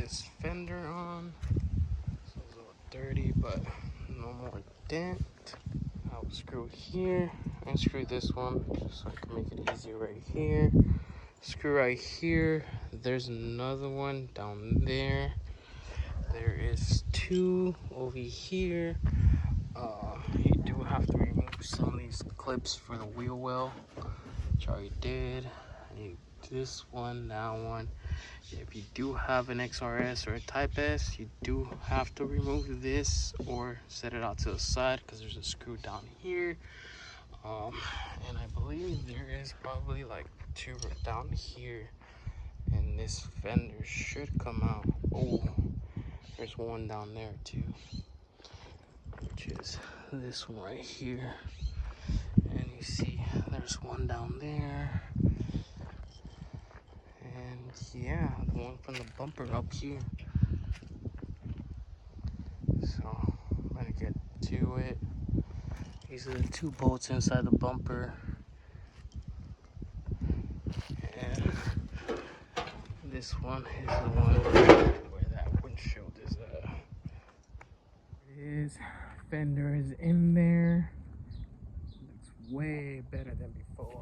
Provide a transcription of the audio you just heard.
this fender on. So it's a little dirty, but no more dent. I'll screw here and screw this one just so I can make it easier right here. Screw right here. There's another one down there. There is two over here. You do have to remove some of these clips for the wheel well, which I already did. I need this one, that one. If you do have an XRS or a Type S, you do have to remove this or set it out to the side because there's a screw down here. And I believe there is probably like two down here, and this fender should come out. Oh, there's one down there too, which is this one right here. And you see there's one down there. And yeah, the one from the bumper up here. So I'm gonna get to it. These are the two bolts inside the bumper. And this one is the one where that windshield is at. His fender is in there. Looks way better than before.